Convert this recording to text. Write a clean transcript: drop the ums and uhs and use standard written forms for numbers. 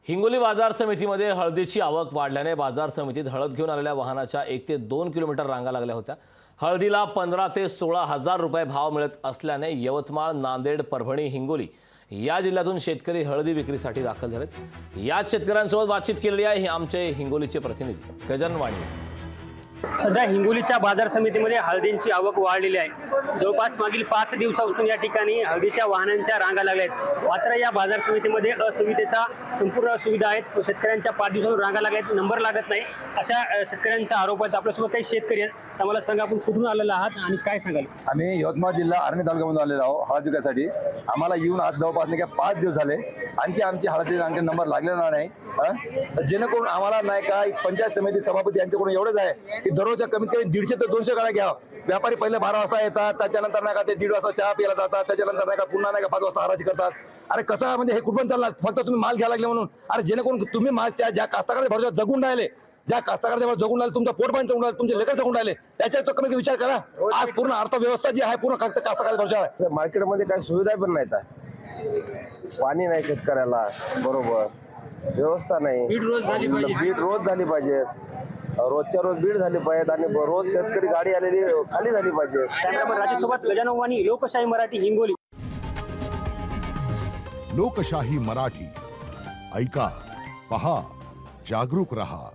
हिंगोली बाजार समितीमध्ये हळदीची आवक वाढल्याने बाजार समितीत हळद घेऊन आलेल्या वाहनाच्या 1 ते 2 किलोमीटर रांगा लागल्या होत्या। हळदीला 15 ते 16 हजार रुपये भाव मिळत असल्याने यवतमाळ, नांदेड, परभणी, हिंगोली या जिल्ह्यातून शेतकरी हळदी विक्रीसाठी दाखल झालेत। याच शेतकऱ्यांसोबत बातचीत केलेली आहे आमचे हिंगोलीचे प्रतिनिधी गजानन वाणी। सध्या हिंगोलीच्या बाजार समितीमध्ये हळदींची आवक वाढलेली आहे। जवळपास मागील 5 दिवसापासून या ठिकाणी हळदीच्या वाहनांच्या रांगा लागल्या आहेत। मात्र या बाजार समितीमध्ये असुविधेचा संपूर्ण सुविधा आहेत। शेतकऱ्यांच्या 5 दिवसांपासून रांगा लागल्या आहेत, नंबर लागत नाही, अशा शेतकऱ्यांचा आरोप आहे। आपल्यासोबत काही शेतकरी आहेत, आम्हाला सांगा आपण कुठून आलेला आहात आणि काय सांगाल? आम्ही यवतमाळ जिल्हा आर्णी तालुक्यामधून आलेलो आहोत हळद विकायसाठी। आम्हाला येऊन आज जवळपास नाही का 5 दिवस झाले, आणखी आमची हळदीचे आणखी नंबर लागलेला नाही। जेणेकरून आम्हाला नाही का पंचायत समिती सभापती यांच्याकडून एवढंच आहे की दररोजच्या कमीत कमी 150 ते 200 गाड्या घ्या। व्यापारी पहिले 12 वाजता येतात, त्याच्यानंतर नाही का ते 1:30 वाजता चहा प्यायला जातात, त्याच्यानंतर नाही का पुन्हा नाही का 5 वाजता हराशी करतात। अरे कसं म्हणजे हे कुठून चालणार? फक्त तुम्ही माल घ्यायला लागले म्हणून। अरे जेणेकरून तुम्ही माल त्या ज्या कास्तकाराच्या भरोश्यावर जगून राहिले, ज्या कास्तकाराच्या भरोश्यावर जगून राहिले, तुमचं पोट पाणी जगून राहिले, तुमचे लेकर जगून राहिले, त्याच्यात तो कमी विचार करा। आज पूर्ण अर्थव्यवस्था जी आहे पूर्ण कास्तकाराच्या भरोश्यावर आहे। मार्केटमध्ये काही सुविधा पण नाहीत, पाणी नाही शेतकऱ्याला, बरोबर व्यवस्था नाही, बीड रोज झाली पाहिजे, रोजच्या रोज बीड झाली पाहिजे आणि रोज शेतकरी गाडी आलेली खाली झाली पाहिजे। त्यामुळे राजेसोबत गजानन वाणी, लोकशाही मराठी, हिंगोली। लोकशाही मराठी ऐका, पहा, जागरूक रहा।